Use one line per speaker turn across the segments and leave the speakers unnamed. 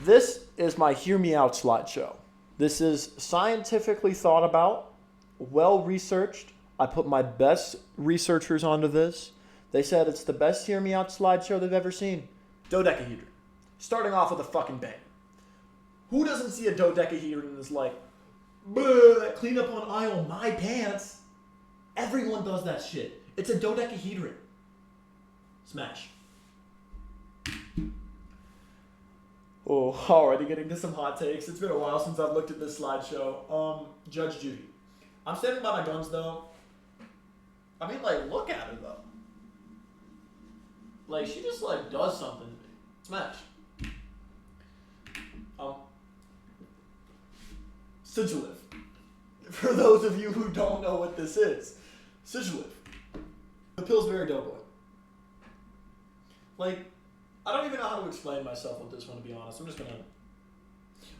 This is my Hear Me Out slideshow. This is scientifically thought about, well researched. I put my best researchers onto this. They said it's the best Hear Me Out slideshow they've ever seen. Dodecahedron. Starting off with a fucking bang. Who doesn't see a dodecahedron and is like, clean up on aisle my pants? Everyone does that shit. It's a dodecahedron. Smash. Oh, already getting to some hot takes. It's been a while since I've looked at this slideshow. Judge Judy. I'm standing by my guns, though. I mean, like, look at her, though. Like, she just, like, does something to me. Smash. Sigilif. For those of you who don't know what this is. Sigilif. The pill's very doughboy. Like, I don't even know how to explain myself with this one, to be honest. I'm just gonna...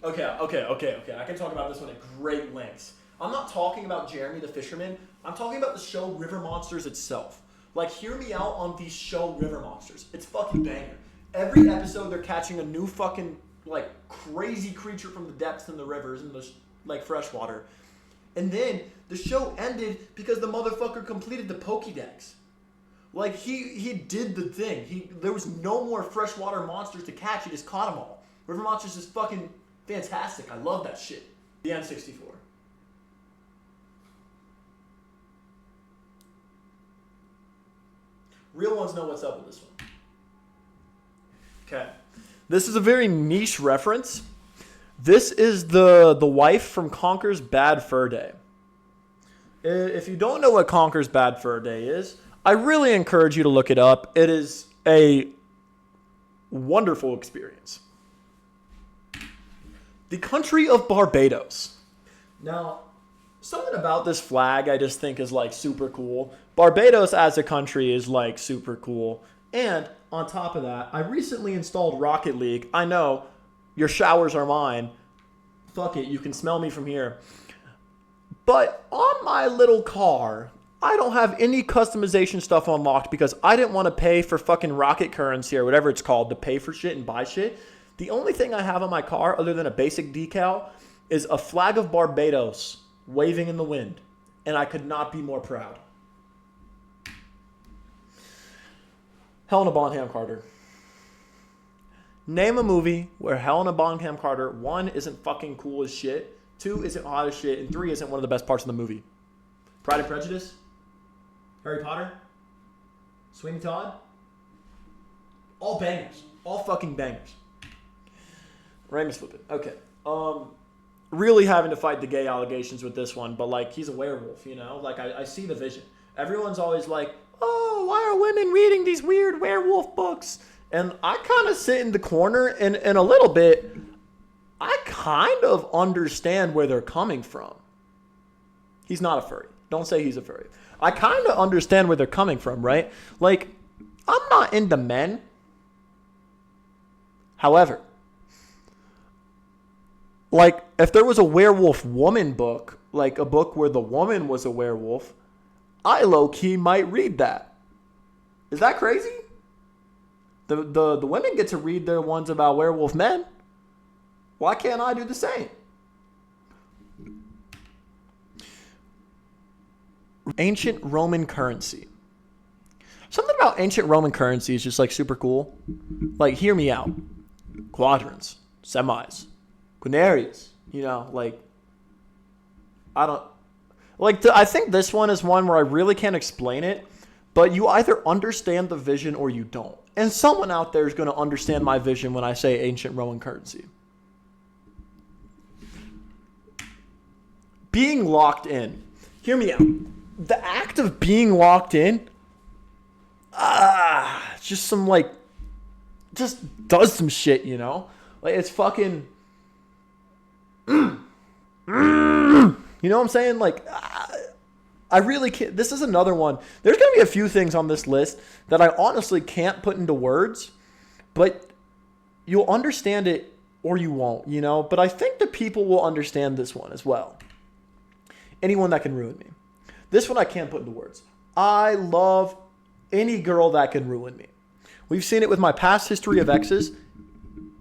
Okay. I can talk about this one at great lengths. I'm not talking about Jeremy the Fisherman. I'm talking about the show River Monsters itself. Like, hear me out on the show River Monsters. It's fucking banger. Every episode, they're catching a new fucking, like, crazy creature from the depths in the rivers and the, like, freshwater. And then the show ended because the motherfucker completed the Pokédex. Like, he did the thing. There was no more freshwater monsters to catch. He just caught them all. River Monsters is fucking fantastic. I love that shit. The N64. Real ones know what's up with this one. Okay. This is a very niche reference. This is the wife from Conker's Bad Fur Day. If you don't know what Conker's Bad Fur Day is, I really encourage you to look it up. It is a wonderful experience. The country of Barbados. Now, something about this flag I just think is like super cool. Barbados as a country is like super cool. And on top of that, I recently installed Rocket League. I know, your showers are mine. Fuck it, you can smell me from here. But on my little car, I don't have any customization stuff unlocked because I didn't want to pay for fucking rocket currency or whatever it's called to pay for shit and buy shit. The only thing I have on my car other than a basic decal is a flag of Barbados waving in the wind. And I could not be more proud. Helena Bonham Carter. Name a movie where Helena Bonham Carter, 1, isn't fucking cool as shit, 2, isn't hot as shit, and 3, isn't one of the best parts of the movie. Pride and Prejudice? Harry Potter? Sweeney Todd? All bangers. All fucking bangers. Ramus Lupin. Okay. Really having to fight the gay allegations with this one, but like, he's a werewolf, you know? Like, I see the vision. Everyone's always like, oh, why are women reading these weird werewolf books? And I kind of sit in the corner and a little bit, I kind of understand where they're coming from. He's not a furry. Don't say he's a furry. I kind of understand where they're coming from, right? Like, I'm not into men. However, like, if there was a werewolf woman book, like a book where the woman was a werewolf, I low-key might read that. Is that crazy? The women get to read their ones about werewolf men. Why can't I do the same? Ancient Roman currency. Something about ancient Roman currency is just like super cool. Like, hear me out. Quadrants, semis, quinarius. You know, like, I don't... Like, I think this one is one where I really can't explain it, but you either understand the vision or you don't. And someone out there is going to understand my vision when I say ancient Roman currency. Being locked in. Hear me out. The act of being locked in, just some, like, just does some shit, you know? Like, it's fucking... You know what I'm saying? Like, I really can't. This is another one. There's going to be a few things on this list that I honestly can't put into words, but you'll understand it or you won't, you know? But I think the people will understand this one as well. Anyone that can ruin me. This one I can't put into words. I love any girl that can ruin me. We've seen it with my past history of exes,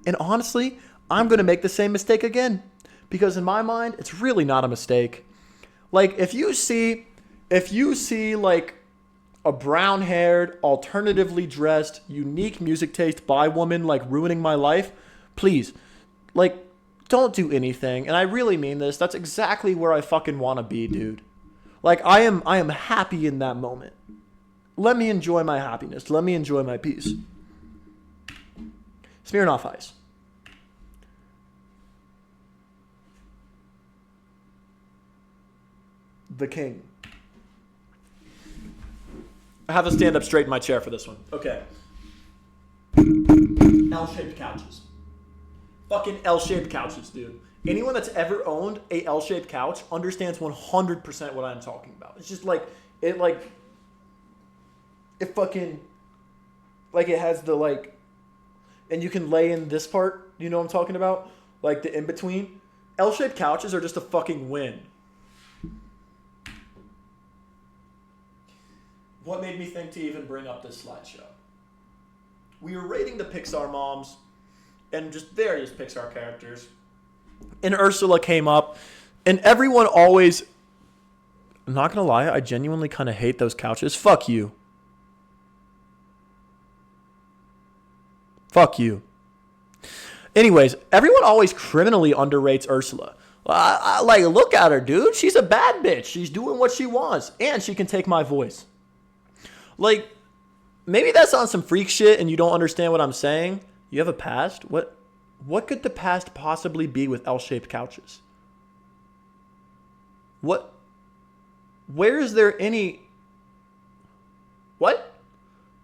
and honestly, I'm going to make the same mistake again. Because in my mind, it's really not a mistake. Like, if you see like a brown-haired, alternatively dressed, unique music taste bi woman like ruining my life, please, like, don't do anything. And I really mean this. That's exactly where I fucking want to be, dude. Like, I am happy in that moment. Let me enjoy my happiness. Let me enjoy my peace. Smirnoff Ice. The king. I have to stand up straight in my chair for this one. Okay. L-shaped couches. Fucking L-shaped couches, dude. Anyone that's ever owned a L-shaped couch understands 100% what I'm talking about. It's just like, it fucking, like it has the like, and you can lay in this part, you know what I'm talking about? Like the in-between. L-shaped couches are just a fucking win. What made me think to even bring up this slideshow? We were rating the Pixar moms and just various Pixar characters. And Ursula came up. And everyone always... I'm not going to lie, I genuinely kind of hate those couches. Fuck you. Fuck you. Anyways, everyone always criminally underrates Ursula. Like, look at her, dude. She's a bad bitch. She's doing what she wants. And she can take my voice. Like, maybe that's on some freak shit and you don't understand what I'm saying. You have a past? What could the past possibly be with L-shaped couches? What? Where is there any... What?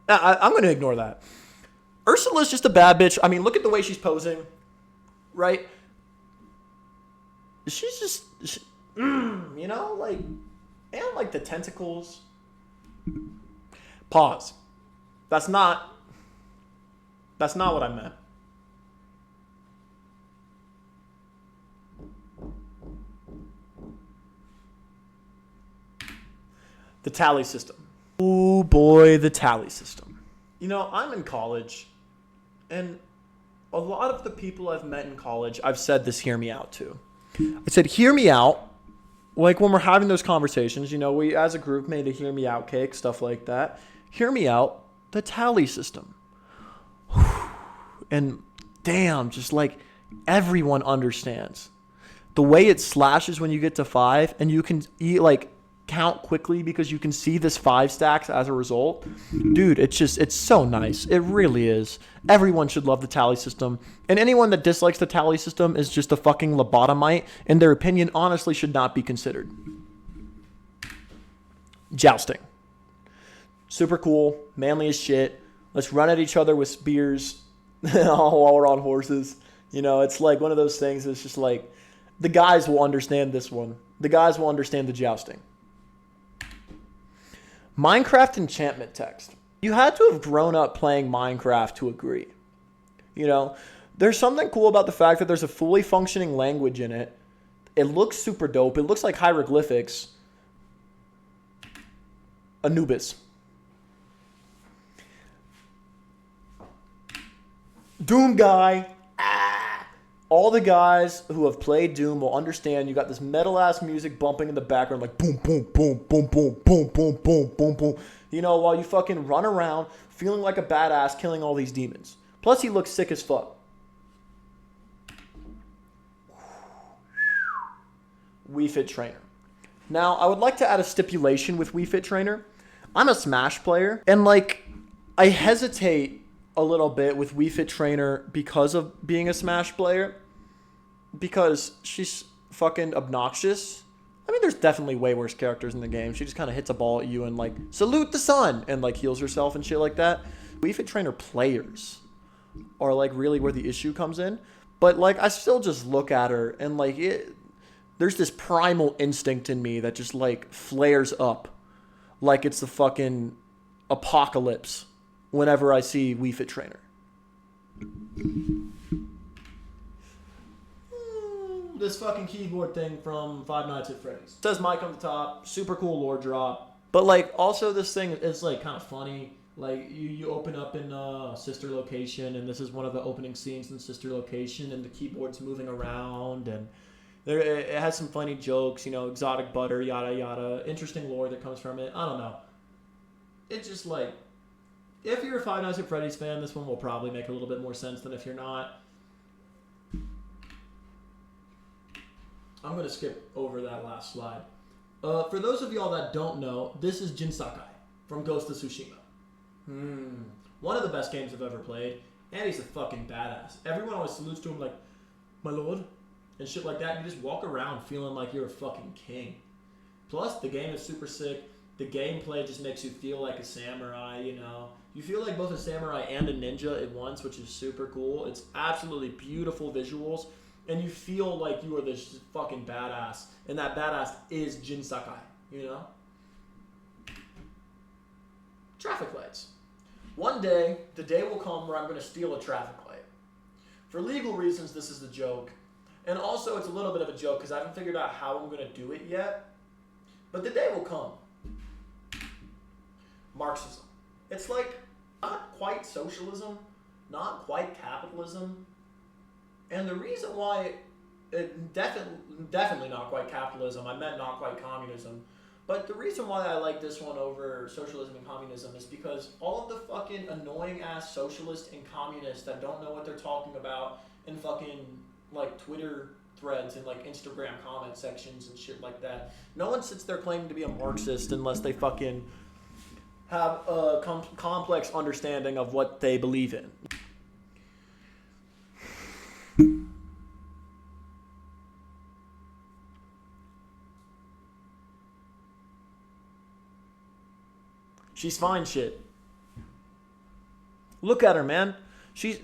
I'm going to ignore that. Ursula's just a bad bitch. I mean, look at the way she's posing. Right? She's just... you know, like... And like the tentacles... Pause. That's not what I meant. The tally system. Oh boy, the tally system. You know, I'm in college, and a lot of the people I've met in college, I've said this, hear me out to. I said, hear me out. Like when we're having those conversations, you know, we as a group made a hear me out cake, stuff like that. Hear me out, the tally system. And damn, just like everyone understands. The way it slashes when you get to 5 and you can like count quickly because you can see this 5 stacks as a result. Dude, it's so nice. It really is. Everyone should love the tally system. And anyone that dislikes the tally system is just a fucking lobotomite, and their opinion honestly should not be considered. Jousting. Super cool, manly as shit. Let's run at each other with spears while we're on horses. You know, it's like one of those things that's just like, the guys will understand this one. The guys will understand the jousting. Minecraft enchantment text. You had to have grown up playing Minecraft to agree. You know, there's something cool about the fact that there's a fully functioning language in it. It looks super dope. It looks like hieroglyphics. Anubis. Doom guy. All the guys who have played Doom will understand you got this metal ass music bumping in the background like boom, boom, boom, boom, boom, boom, boom, boom, boom, boom. You know, while you fucking run around feeling like a badass killing all these demons. Plus he looks sick as fuck. Wii Fit Trainer. Now, I would like to add a stipulation with Wii Fit Trainer. I'm a Smash player, and like, I hesitate a little bit with Wii Fit Trainer because of being a Smash player. Because she's fucking obnoxious. I mean, there's definitely way worse characters in the game. She just kind of hits a ball at you and like, salute the sun, and like heals herself and shit like that. Wii Fit Trainer players are like really where the issue comes in. But like, I still just look at her and like, there's this primal instinct in me that just like flares up like it's the fucking apocalypse whenever I see Wii Fit Trainer. This fucking keyboard thing from Five Nights at Freddy's. It says Mike on the top, super cool lore drop. But like, also this thing is like kind of funny. Like you open up in Sister Location, and this is one of the opening scenes in Sister Location, and the keyboard's moving around, and it has some funny jokes, exotic butter, yada yada, interesting lore that comes from it. I don't know. It's just like, if you're a Five Nights at Freddy's fan, this one will probably make a little bit more sense than if you're not. I'm going to skip over that last slide. For those of y'all that don't know, this is Jin Sakai from Ghost of Tsushima. One of the best games I've ever played, and he's a fucking badass. Everyone always salutes to him like, my lord, and shit like that. You just walk around feeling like you're a fucking king. Plus, the game is super sick. The gameplay just makes you feel like a samurai, You feel like both a samurai and a ninja at once, which is super cool. It's absolutely beautiful visuals, and you feel like you are this fucking badass, and that badass is Jin Sakai, Traffic lights. One day, the day will come where I'm going to steal a traffic light. For legal reasons, this is the joke. And also, it's a little bit of a joke because I haven't figured out how I'm going to do it yet. But the day will come. Marxism. It's like not quite socialism, not quite capitalism. And the reason why definitely not quite capitalism, I meant not quite communism. But the reason why I like this one over socialism and communism is because all of the fucking annoying ass socialists and communists that don't know what they're talking about in fucking like Twitter threads and like Instagram comment sections and shit like that. No one sits there claiming to be a Marxist unless they fucking have a complex understanding of what they believe in. She's fine shit. Look at her, man. She's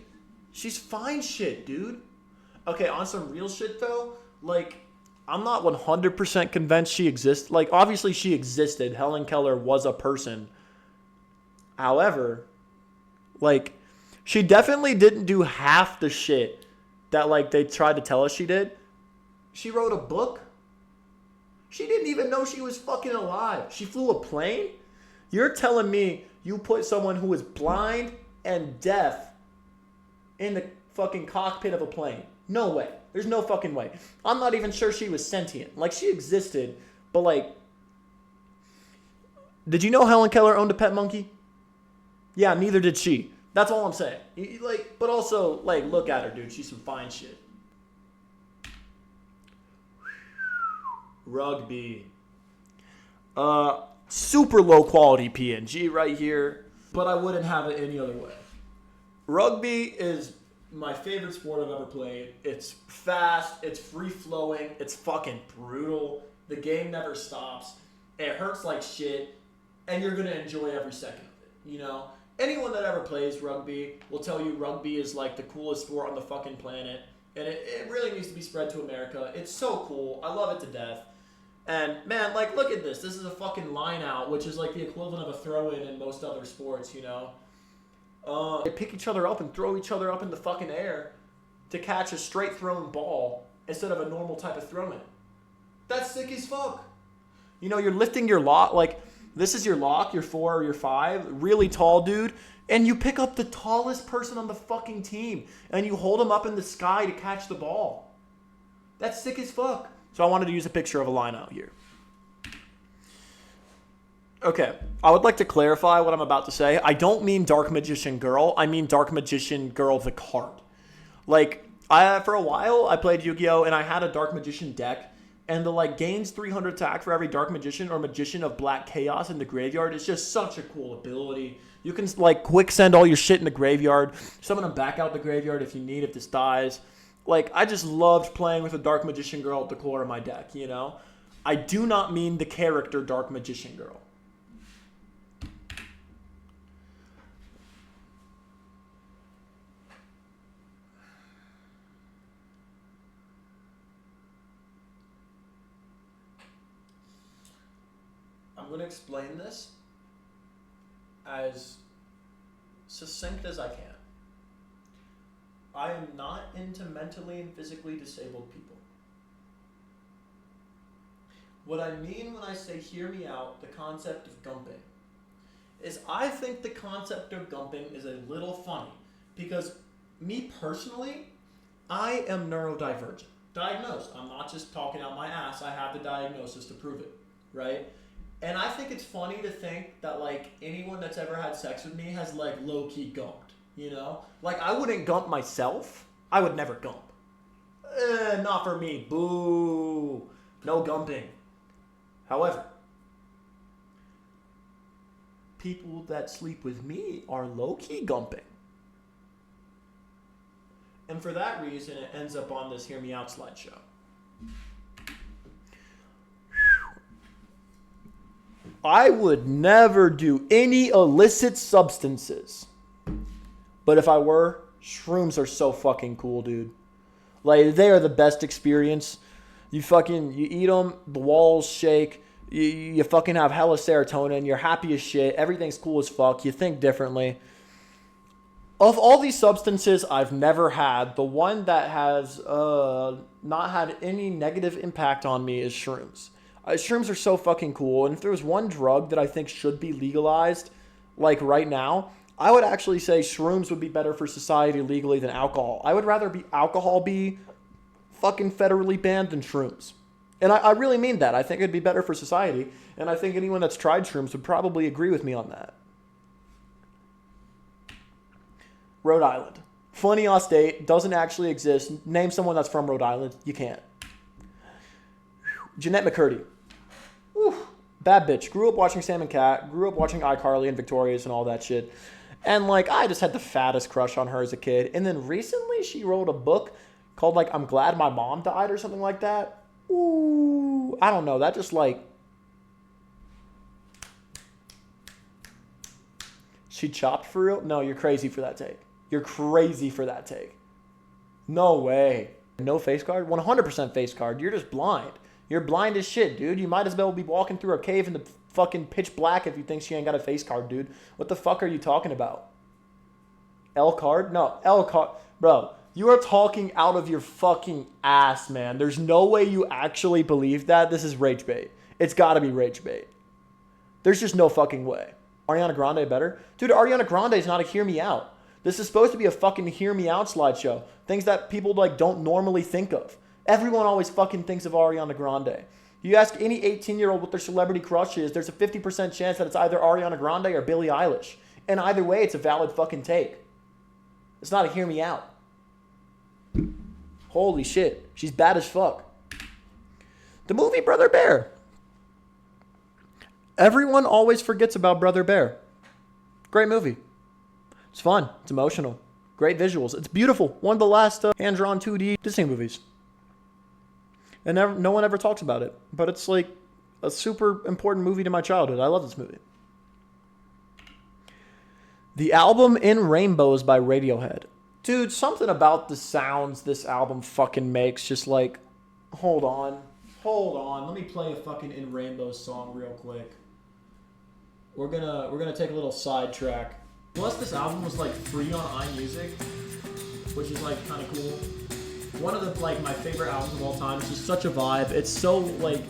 fine shit, dude. Okay, on some real shit though, like, I'm not 100% convinced she exists. Like, obviously she existed. Helen Keller was a person. However, like, she definitely didn't do half the shit that, like, they tried to tell us she did. She wrote a book. She didn't even know she was fucking alive. She flew a plane. You're telling me you put someone who is blind and deaf in the fucking cockpit of a plane? No way. There's no fucking way. I'm not even sure she was sentient. Like, she existed, but like, did you know Helen Keller owned a pet monkey? Yeah, neither did she. That's all I'm saying. Like, but also, like, look at her, dude. She's some fine shit. Rugby. Super low quality PNG right here, but I wouldn't have it any other way. Rugby is my favorite sport I've ever played. It's fast, it's free-flowing, it's fucking brutal. The game never stops. It hurts like shit, and you're going to enjoy every second of it, Anyone that ever plays rugby will tell you rugby is like the coolest sport on the fucking planet, and it really needs to be spread to America. It's so cool. I love it to death. And, man, like, look at this. This is a fucking line out, which is like the equivalent of a throw-in in most other sports, They pick each other up and throw each other up in the fucking air to catch a straight thrown ball instead of a normal type of throw-in. That's sick as fuck. You're lifting your lock, like, this is your lock, your 4 or your 5, really tall dude, and you pick up the tallest person on the fucking team, and you hold him up in the sky to catch the ball. That's sick as fuck. So I wanted to use a picture of a line out here. Okay, I would like to clarify what I'm about to say. I don't mean Dark Magician Girl. I mean Dark Magician Girl the card. Like, for a while, I played Yu-Gi-Oh! And I had a Dark Magician deck. And the, like, gains 300 attack for every Dark Magician or Magician of Black Chaos in the graveyard is just such a cool ability. You can, like, quick send all your shit in the graveyard. Summon them back out the graveyard if you need, if this dies. Like, I just loved playing with a Dark Magician Girl at the core of my deck, I do not mean the character Dark Magician Girl. I'm going to explain this as succinct as I can. I am not into mentally and physically disabled people. What I mean when I say hear me out, the concept of gumping, is I think the concept of gumping is a little funny because me personally, I am neurodivergent. Diagnosed. I'm not just talking out my ass. I have the diagnosis to prove it, right? And I think it's funny to think that like anyone that's ever had sex with me has like low-key gumped, you know? Like I wouldn't gump myself. I would never gump. Not for me. Boo. No gumping. However, people that sleep with me are low-key gumping. And for that reason, it ends up on this Hear Me Out slideshow. I would never do any illicit substances. But if I were, shrooms are so fucking cool, dude. Like, they are the best experience. You eat them, the walls shake, you fucking have hella serotonin, you're happy as shit, everything's cool as fuck, you think differently. Of all these substances I've never had, the one that has not had any negative impact on me is shrooms. Shrooms are so fucking cool, and if there was one drug that I think should be legalized, like right now, I would actually say shrooms would be better for society legally than alcohol. I would rather alcohol be fucking federally banned than shrooms. And I really mean that. I think it'd be better for society, and I think anyone that's tried shrooms would probably agree with me on that. Rhode Island. Funny-ass state, doesn't actually exist. Name someone that's from Rhode Island. You can't. Jeanette McCurdy. Whew. Bad bitch. Grew up watching Sam and Cat. Grew up watching iCarly and Victorious and all that shit. And, like, I just had the fattest crush on her as a kid. And then recently she wrote a book called, like, I'm Glad My Mom Died or something like that. Ooh. I don't know. That just, like... She chopped for real? No, you're crazy for that take. You're crazy for that take. No way. No face card? 100% face card. You're just blind. You're blind as shit, dude. You might as well be walking through a cave in the fucking pitch black if you think she ain't got a face card, dude. What the fuck are you talking about? L card? No, L card. Bro, you are talking out of your fucking ass, man. There's no way you actually believe that. This is rage bait. It's gotta be rage bait. There's just no fucking way. Ariana Grande better? Dude, Ariana Grande is not a Hear Me Out. This is supposed to be a fucking Hear Me Out slideshow. Things that people like don't normally think of. Everyone always fucking thinks of Ariana Grande. You ask any 18-year-old what their celebrity crush is, there's a 50% chance that it's either Ariana Grande or Billie Eilish. And either way, it's a valid fucking take. It's not a Hear Me Out. Holy shit. She's bad as fuck. The movie Brother Bear. Everyone always forgets about Brother Bear. Great movie. It's fun. It's emotional. Great visuals. It's beautiful. One of the last hand-drawn 2D Disney movies. And no one ever talks about it. But it's like a super important movie to my childhood. I love this movie. The album In Rainbows by Radiohead. Dude, something about the sounds this album fucking makes. Just like, hold on. Let me play a fucking In Rainbows song real quick. We're gonna take a little sidetrack. Plus, this album was like free on iMusic, which is like kind of cool. One of the like my favorite albums of all time. It's just such a vibe. It's so like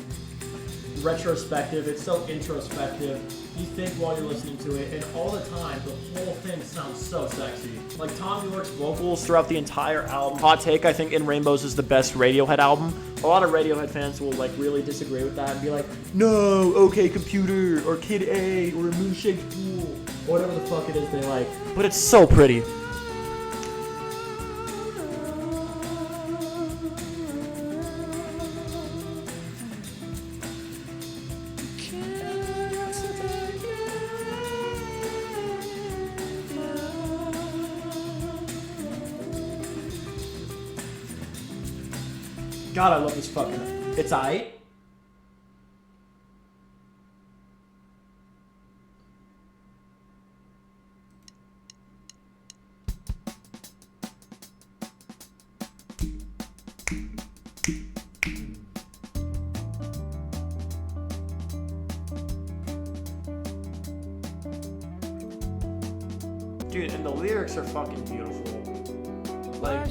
retrospective. It's so introspective. You think while you're listening to it, and all the time, the whole thing sounds so sexy. Like Tom York's vocals throughout the entire album. Hot take, I think In Rainbows is the best Radiohead album. A lot of Radiohead fans will like really disagree with that and be like, no, OK Computer, or Kid A, or Moonshaped Pool, or whatever the fuck it is they like. But it's so pretty. God, I love this fucking... It's aight. Dude, and the lyrics are fucking beautiful. Like...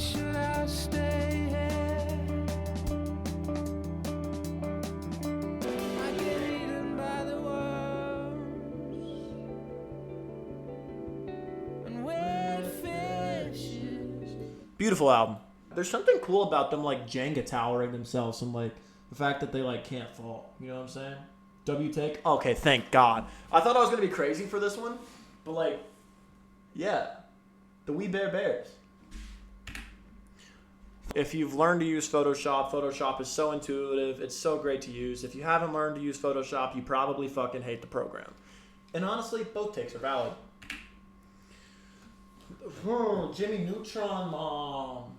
Beautiful album. There's something cool about them like Jenga towering themselves and like the fact that they like can't fall. You know what I'm saying? W take. Okay, thank God. I thought I was gonna be crazy for this one, but like, yeah, the We Bare Bears. If you've learned to use Photoshop, Photoshop is so intuitive. It's so great to use. If you haven't learned to use Photoshop, you probably fucking hate the program. And honestly, both takes are valid. Jimmy Neutron Mom.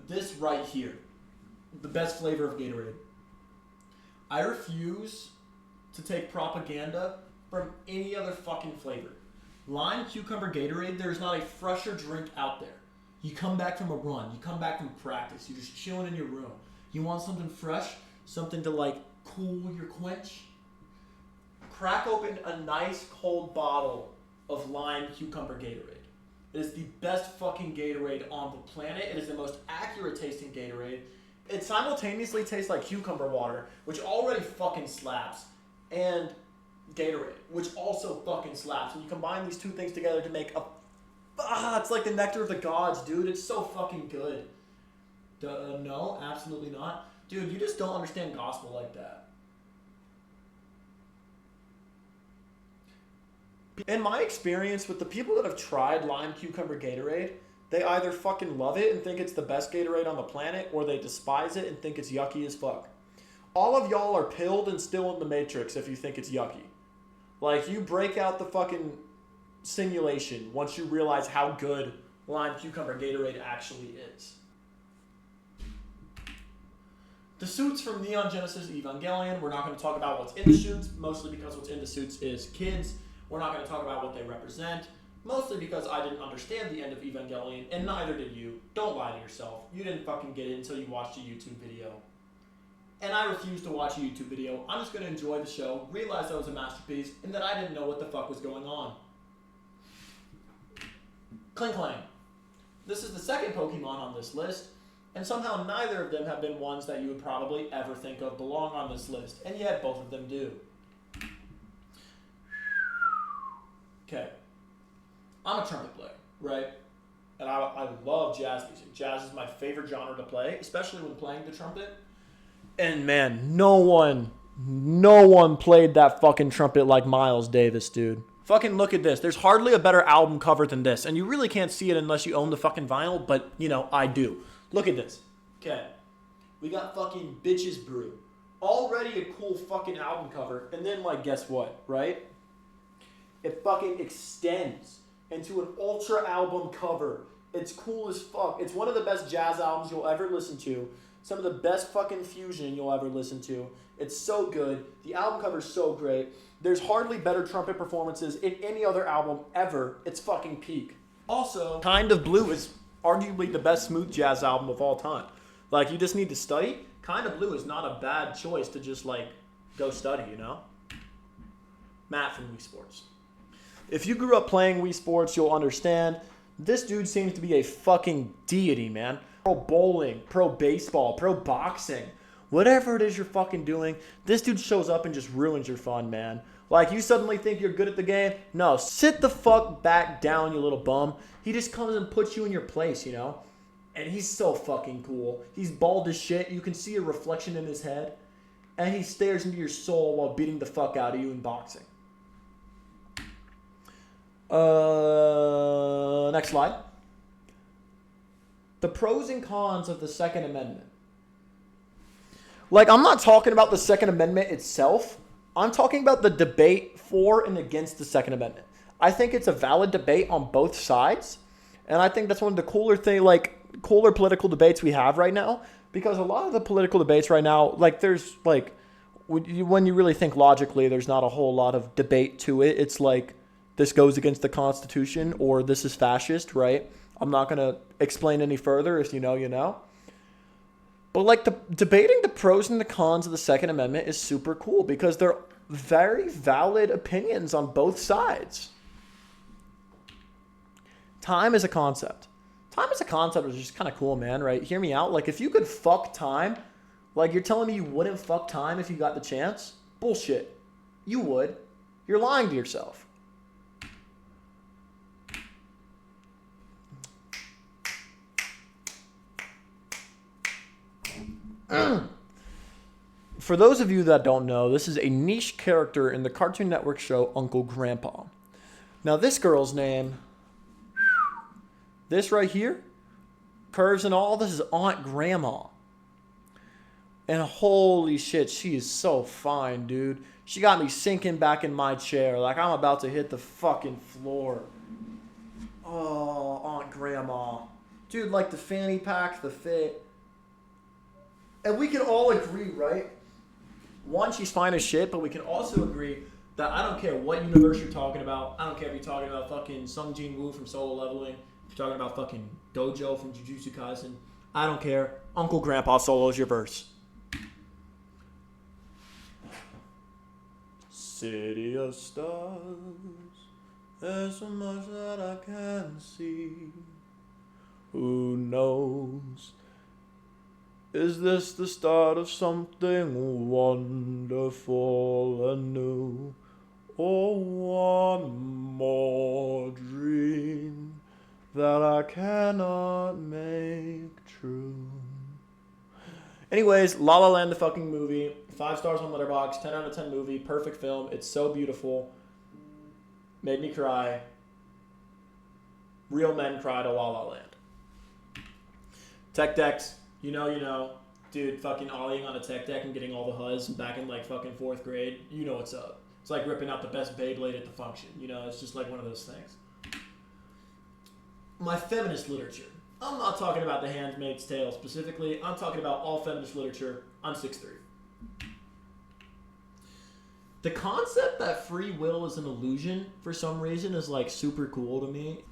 This right here. The best flavor of Gatorade. I refuse to take propaganda from any other fucking flavor. Lime cucumber Gatorade, there's not a fresher drink out there. You come back from a run, you come back from practice, you're just chilling in your room. You want something fresh, something to like cool your quench? Crack open a nice cold bottle of lime cucumber Gatorade. It is the best fucking Gatorade on the planet. It is the most accurate tasting Gatorade. It simultaneously tastes like cucumber water, which already fucking slaps, and Gatorade, which also fucking slaps. And you combine these two things together to make it's like the nectar of the gods, dude. It's so fucking good. No, absolutely not. Dude, you just don't understand gospel like that. In my experience with the people that have tried lime cucumber Gatorade, they either fucking love it and think it's the best Gatorade on the planet, or they despise it and think it's yucky as fuck. All of y'all are pilled and still in the Matrix if you think it's yucky. Like, you break out the fucking simulation once you realize how good lime cucumber Gatorade actually is. The suits from Neon Genesis Evangelion, we're not going to talk about what's in the suits, mostly because what's in the suits is kids. We're not going to talk about what they represent, mostly because I didn't understand the end of Evangelion, and neither did you. Don't lie to yourself. You didn't fucking get it until you watched a YouTube video. And I refuse to watch a YouTube video. I'm just going to enjoy the show, realize that it was a masterpiece, and that I didn't know what the fuck was going on. Cling Clang. This is the second Pokemon on this list, and somehow neither of them have been ones that you would probably ever think of belong on this list, and yet both of them do. Okay. I'm a trumpet player, right? And I love jazz music. Jazz is my favorite genre to play, especially when playing the trumpet. And man, no one played that fucking trumpet like Miles Davis, dude. Fucking look at this. There's hardly a better album cover than this. And you really can't see it unless you own the fucking vinyl, but, you know, I do. Look at this. Okay. We got fucking Bitches Brew. Already a cool fucking album cover. And then, like, guess what, right? It fucking extends into an ultra album cover. It's cool as fuck. It's one of the best jazz albums you'll ever listen to. Some of the best fucking fusion you'll ever listen to. It's so good. The album cover's so great. There's hardly better trumpet performances in any other album ever. It's fucking peak. Also, Kind of Blue is arguably the best smooth jazz album of all time. Like, you just need to study. Kind of Blue is not a bad choice to just, like, go study, you know? Matt from Wii Sports. If you grew up playing Wii Sports, you'll understand. This dude seems to be a fucking deity, man. Pro bowling, pro baseball, pro boxing. Whatever it is you're fucking doing, this dude shows up and just ruins your fun, man. Like, you suddenly think you're good at the game? No, sit the fuck back down, you little bum. He just comes and puts you in your place, you know? And he's so fucking cool. He's bald as shit. You can see a reflection in his head. And he stares into your soul while beating the fuck out of you in boxing. Next slide. The pros and cons of the Second Amendment. Like, I'm not talking about the Second Amendment itself. I'm talking about the debate for and against the Second Amendment. I think it's a valid debate on both sides. And I think that's one of the cooler political debates we have right now. Because a lot of the political debates right now, like, there's, like, when you really think logically, there's not a whole lot of debate to it. It's like, this goes against the Constitution, or this is fascist, right? I'm not going to explain any further. If you know, you know. But, like, debating the pros and the cons of the Second Amendment is super cool because they're very valid opinions on both sides. Time is a concept. Time as a concept is just kind of cool, man, right? Hear me out. Like, if you could fuck time, like, you're telling me you wouldn't fuck time if you got the chance? Bullshit. You would. You're lying to yourself. For those of you that don't know, this is a niche character in the Cartoon Network show Uncle Grandpa. Now, this girl's name, this right here, curves and all, this is Aunt Grandma. And holy shit, she is so fine, dude. She got me sinking back in my chair like I'm about to hit the fucking floor. Oh, Aunt Grandma. Dude, like the fanny pack, the fit. And we can all agree, right? One, she's fine as shit, but we can also agree that I don't care what universe you're talking about. I don't care if you're talking about fucking Sung Jin Woo from Solo Leveling. If you're talking about fucking Dojo from Jujutsu Kaisen. I don't care. Uncle Grandpa Solo's your verse. City of stars, there's so much that I can't see. Who knows? Is this the start of something wonderful and new? Or one more dream that I cannot make true? Anyways, La La Land, the fucking movie. 5 stars on Letterboxd, 10 out of 10 movie, perfect film. It's so beautiful. Made me cry. Real men cry to La La Land. Tech decks, you know. Dude, fucking ollieing on a tech deck and getting all the huzz back in like fucking 4th grade. You know what's up. It's like ripping out the best Beyblade at the function. You know, it's just like one of those things. My feminist literature. I'm not talking about The Handmaid's Tale specifically. I'm talking about all feminist literature. I'm 6'3". The concept that free will is an illusion for some reason is like super cool to me.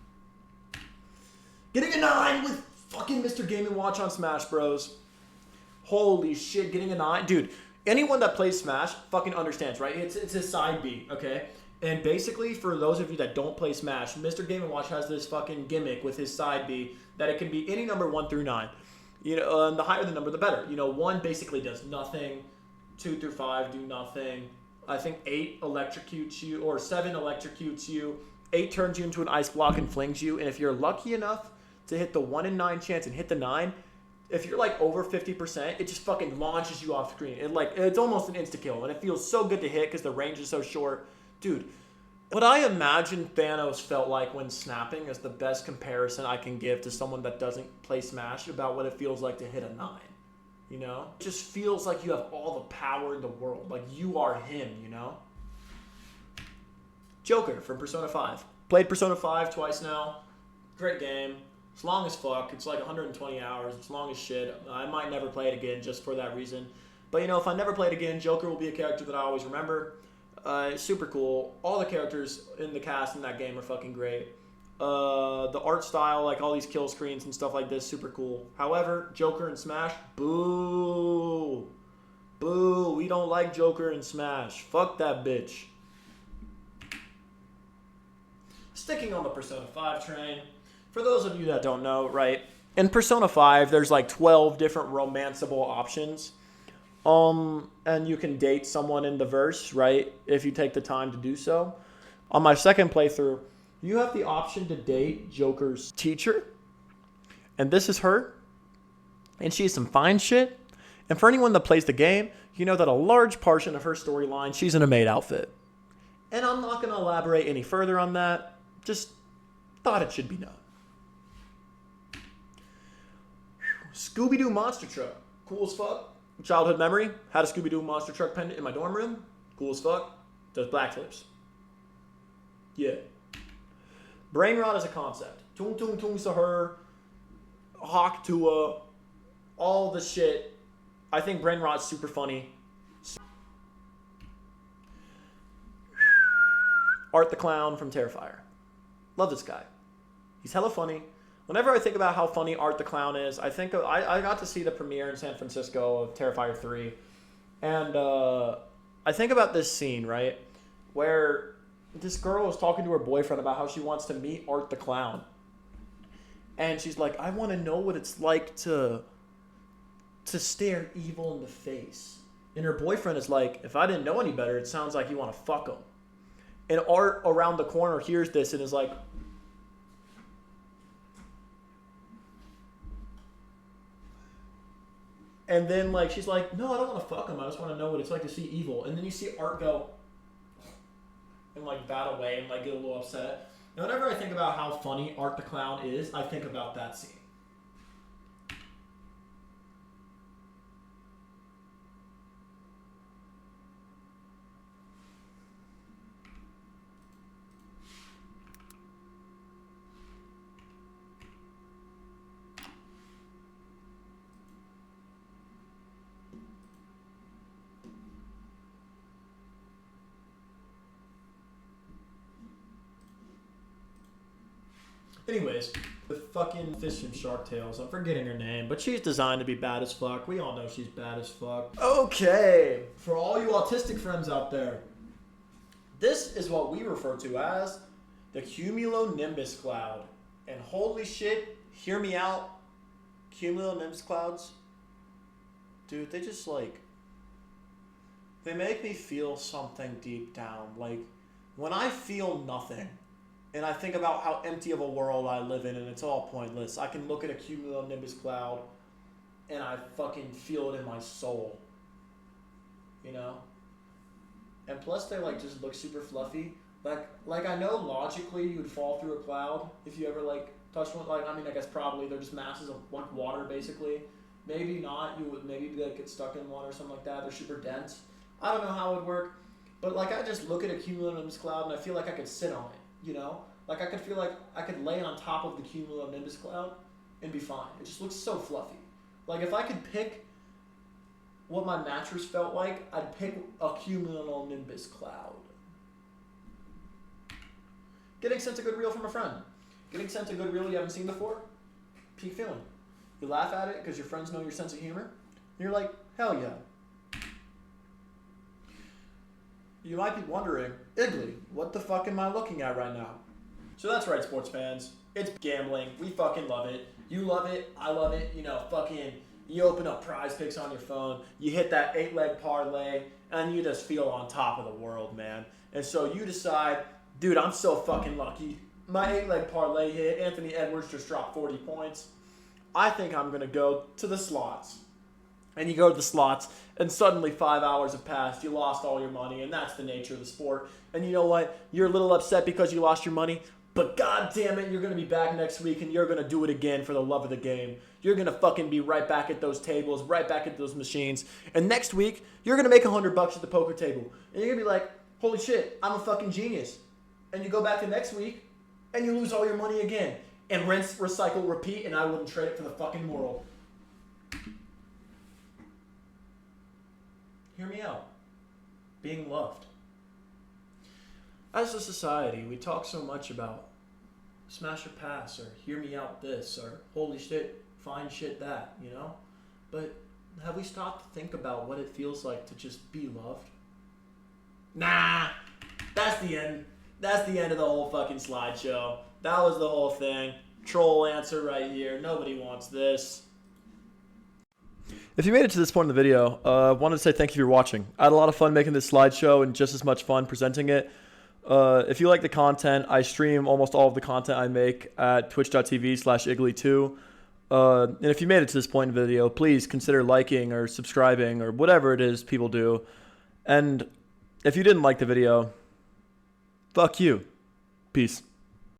Getting a 9 with fucking Mr. Game & Watch on Smash Bros. Holy shit, getting a 9. Dude, anyone that plays Smash fucking understands, right? It's a side B, okay? And basically, for those of you that don't play Smash, Mr. Game & Watch has this fucking gimmick with his side B that it can be any number 1 through 9. You know, and the higher the number, the better. You know, 1 basically does nothing. 2 through 5 do nothing. I think 8 electrocutes you, or 7 electrocutes you. 8 turns you into an ice block and flings you. And if you're lucky enough to hit the 1 in 9 chance and hit the 9, if you're like over 50%, it just fucking launches you off screen. It's almost an insta-kill, and it feels so good to hit because the range is so short. Dude, what I imagine Thanos felt like when snapping is the best comparison I can give to someone that doesn't play Smash about what it feels like to hit a 9. You know? It just feels like you have all the power in the world. Like you are him, you know? Joker from Persona 5. Played Persona 5 twice now. Great game. It's long as fuck. It's like 120 hours. It's long as shit. I might never play it again just for that reason. But you know, if I never play it again, Joker will be a character that I always remember. It's super cool. All the characters in the cast in that game are fucking great. The art style, like all these kill screens and stuff like this, super cool. However, Joker and Smash, boo. Boo, we don't like Joker and Smash. Fuck that bitch. Sticking on the Persona 5 train, for those of you that don't know, right, in Persona 5, there's like 12 different romanceable options. And you can date someone in the verse, right, if you take the time to do so. On my second playthrough, you have the option to date Joker's teacher. And this is her. And she's some fine shit. And for anyone that plays the game, you know that a large portion of her storyline, she's in a maid outfit. And I'm not going to elaborate any further on that. Just thought it should be known. Scooby-Doo monster truck. Cool as fuck. Childhood memory. Had a Scooby-Doo monster truck pendant in my dorm room. Cool as fuck. Does backflips. Yeah. Brain rot as a concept. Tung Tung Tung Sahur, Hawk Tua, all the shit. I think Brain rot's super funny. Art the Clown from Terrifier. Love this guy. He's hella funny. Whenever I think about how funny Art the Clown is, I think I got to see the premiere in San Francisco of Terrifier 3. And I think about this scene, right, where this girl is talking to her boyfriend about how she wants to meet Art the Clown. And she's like, I want to know what it's like to stare evil in the face. And her boyfriend is like, if I didn't know any better, it sounds like you want to fuck him. And Art around the corner hears this and is like, And then like she's like, no, I don't want to fuck him. I just want to know what it's like to see evil. And then you see Art go and like bat away and like get a little upset. And whenever I think about how funny Art the Clown is, I think about that scene. Anyways, the fucking fish from Shark Tales, I'm forgetting her name, but she's designed to be bad as fuck. We all know she's bad as fuck. Okay, for all you autistic friends out there, this is what we refer to as the cumulonimbus cloud. And holy shit, hear me out, cumulonimbus clouds, dude, they just like, they make me feel something deep down. Like, when I feel nothing, and I think about how empty of a world I live in and it's all pointless, I can look at a cumulonimbus cloud and I fucking feel it in my soul. You know? And plus they like just look super fluffy. Like I know logically you would fall through a cloud if you ever like touched one. Like, I mean, I guess probably they're just masses of like water basically. Maybe not. You would maybe like get stuck in one or something like that. They're super dense. I don't know how it would work. But like I just look at a cumulonimbus cloud and I feel like I could sit on it. You know, like I could feel like I could lay on top of the cumulonimbus cloud and be fine. It just looks so fluffy. Like if I could pick what my mattress felt like, I'd pick a cumulonimbus cloud. Getting sent a good reel from a friend. Getting sent a good reel you haven't seen before. Peak feeling. You laugh at it because your friends know your sense of humor. And you're like, hell yeah. You might be wondering, Igley, what the fuck am I looking at right now? So that's right, sports fans. It's gambling. We fucking love it. You love it. I love it. You know, fucking, you open up Prize Picks on your phone. You hit that 8-leg parlay, and you just feel on top of the world, man. And so you decide, dude, I'm so fucking lucky. My 8-leg parlay hit. Anthony Edwards just dropped 40 points. I think I'm going to go to the slots. And you go to the slots, and suddenly 5 hours have passed. You lost all your money, and that's the nature of the sport. And you know what? You're a little upset because you lost your money, but god damn it, you're going to be back next week, and you're going to do it again for the love of the game. You're going to fucking be right back at those tables, right back at those machines. And next week, you're going to make $100 at the poker table. And you're going to be like, holy shit, I'm a fucking genius. And you go back to next week, and you lose all your money again. And rinse, recycle, repeat, and I wouldn't trade it for the fucking world. Hear me out. Being loved. As a society, we talk so much about smash or pass, or hear me out this, or holy shit, fine shit that, you know? But have we stopped to think about what it feels like to just be loved? Nah, that's the end. That's the end of the whole fucking slideshow. That was the whole thing. Troll answer right here. Nobody wants this. If you made it to this point in the video, I wanted to say thank you for watching. I had a lot of fun making this slideshow and just as much fun presenting it. If you like the content, I stream almost all of the content I make at twitch.tv/Igley2. And if you made it to this point in the video, please consider liking or subscribing or whatever it is people do. And if you didn't like the video, fuck you. Peace.